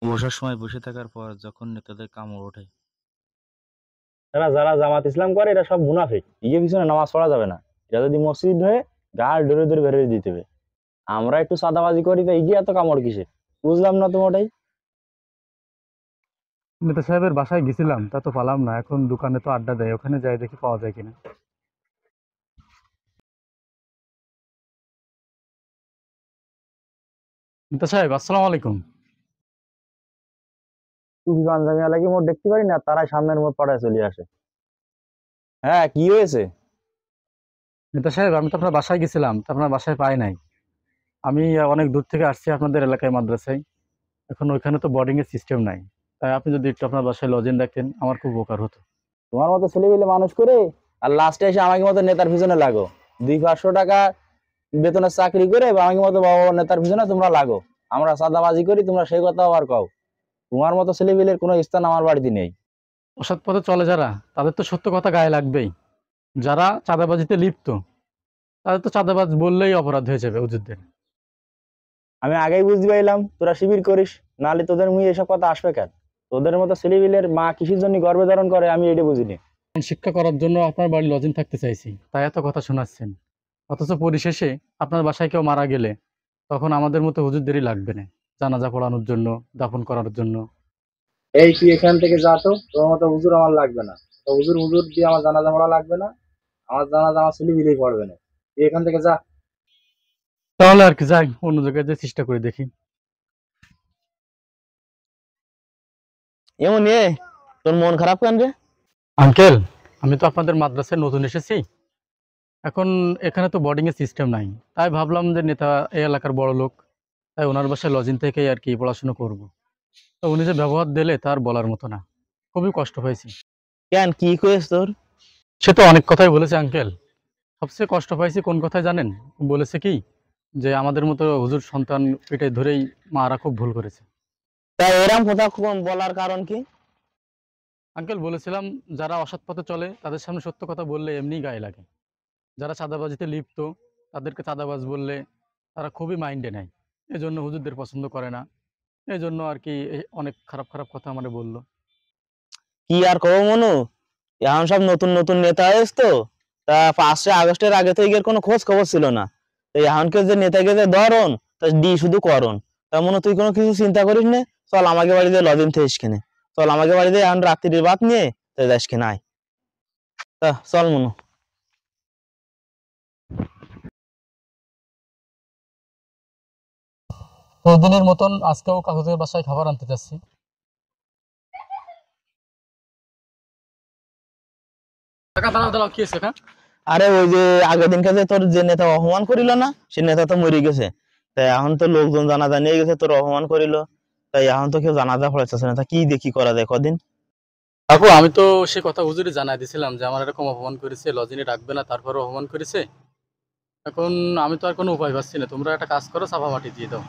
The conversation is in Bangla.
বসার সময় বসে থাকার পর যখন নেতাদের কামড় ওঠে। এরা যারা জামাত ইসলাম করে এরা সব মুনাফিক, ইয়ে পিছনে নামাজ পড়া যাবে না। এটা যদি মসজিদ হয়ে গাল ধরে ধরে বেরিয়ে দিতে হবে। আমরা একটু সাদাবাজি করি তো ইয়ে এত কামড় কিসে? বুঝলাম না তো ওটাই। নেতা সাহেবের বাসায় গেছিলাম, তা তো পালাম না। এখন দোকানে তো আড্ডা দেয়, ওখানে যাই দেখি পাওয়া যায় কিনা। নেতা সাহেব, আসসালামু আলাইকুম। টুপি পাঞ্জাবি লাগি মোট দেখতে পারি না, তারা সামনের মোট পড়ায় চলে আসে। হ্যাঁ, কি হয়েছে? নেতা সাহেব, আমি তো আপনার বাসায় গেছিলাম, তা আপনার বাসায় পাই নাই। আমি অনেক দূর থেকে আসছি আপনাদের এলাকায় মাদ্রাসায়। এখন ওইখানে তো বোর্ডিং এর সিস্টেম নাই। তাই আপনি যদি একটু আপনার বাসায় লজেন রাখতেন আমার খুব উপকার হতো। তোমার মতো ছেলে পেলে মানুষ করে আর লাস্টে এসে আমাকে মতো নেতার পিছনে লাগো। 200-500 টাকা বেতনের চাকরি করে বা আমাকে মতো বাবা নেতার পিছনে তোমরা লাগো। আমরা সাদাবাজি করি, তোমরা সেই কথা আবার কও। তোমার মতো ছেলে পেলের কোনো স্থান আমার বাড়িতে নেই। অসৎ পথে চলে যারা, তাদের তো সত্য কথা গায়ে লাগবেই। যারা চাঁদাবাজিতে লিপ্ত, তাদের তো চাঁদাবাজ বললেই অপরাধ হয়ে যাবে হুজুরদের। আমি আগেই বুঝতে পারলাম তোরা শিবির করিস, নাহলে তোদের মুখে এসব কথা আসবে কেন? তোদের মতো ছেলেপিলের মা কিসের জন্য গর্ভে ধারণ করে আমি এটা বুঝিনি। শিক্ষা করার জন্য আপনার বাড়ি লজিং থাকতে চাইছি, তাই এত কথা শোনাচ্ছেন। অথচ পরিশেষে আপনার বাসায় কেউ মারা গেলে তখন আমাদের মতো হুজুরদেরই লাগবে না জানাজা পড়ানোর জন্য, দাফন করার জন্য। এই তুই এখান থেকে যা, তো তোর মতো হুজুর আমার লাগবে না। তো হুজুর হুজুর দিয়ে আমার জানাজা পড়া লাগবে না। আমার জানাজা আমার ছেলেপিলেই পড়বে না। তুই এখান থেকে যা। তাহলে আর কি, যাই অন্য জায়গায় যে চেষ্টা করে দেখি। এমন এ, তোর মন খারাপ কেন রে? আঙ্কেল, আমি তো আপনাদের মাদ্রাসায় নতুন এসেছি। এখন এখানে তো বোর্ডিং এর সিস্টেম নাই। তাই ভাবলাম যে নেতা এই এলাকার বড় লোক, তাই ওনার বাসায় লজিং থেকেই আর কি পড়াশোনা করব। তো উনি যে ব্যবহার দিলে তার বলার মতো না, খুবই কষ্ট হয়েছে। কেন, কি কয়েস তোর? সে তো অনেক কথাই বলেছে আঙ্কেল। সবচেয়ে কষ্ট পাইছি কোন কথায় জানেন? বলেছে কি, যে আমাদের মতো হুজুর সন্তান পেটে ধরেই মারা খুব ভুল করেছে। তা এরম কথা বলার কারণ কি? আঙ্কেল বলেছিলাম, যারা অসৎ পথে চলে তাদের সামনে সত্য কথা বললে এমনি গায়ে লাগে। যারা চাঁদাবাজিতে লিপ্ত তাদেরকে চাঁদাবাজ বললে তারা খুবই মাইন্ডে নেয়। এই জন্য হুজুরদের পছন্দ করে না। এই জন্য আর কি অনেক খারাপ খারাপ কথা আমারে বললো। কি আর কব মনু, এখন সব নতুন নতুন নেতা হয়েছে তো। তা 5 আগস্টের আগে তো এর কোনো খোঁজ খবর ছিল না। তো এখনকে যে নেতাকে যে ধরন, তা দি শুধু করন। তা মনে তুই কোনো কিছু চিন্তা করিস না। চল আমাকে বাড়িতে লদিন থেকে কেনে। চল আমাকে বাড়িতে এখন রাত্রির ভাত নিয়ে তুই যাস কেনে আয়। তা চল মনু। প্রতিদিনের মতন আজকেও কাগজের বাসায় খাবার আনতে যাচ্ছি। টাকা দাঁড়াও দাঁড়াও, কি আছে? আরে ওই যে আগের দিনকে যে তোর যে নেতা অপমান করিল না, সে নেতা তো মরে গেছে। তাই এখন তো লোকজন জানাজা নিয়ে গেছে, তোর অপমান করিল। তাই এখন তো কেউ জানাজা পড়াইতেছে না। তা কি দেখি করা যায় কদিন। আপু, আমি তো সে কথা হুজুরে জানাই দিছিলাম যে আমার এরকম অপমান করেছে, লজিনে রাখবে না, তারপরে অপমান করেছে। এখন আমি তো আর কোনো উপায় পাচ্ছি না, তোমরা একটা কাজ করো, চাপা মাটি দিয়ে দাও।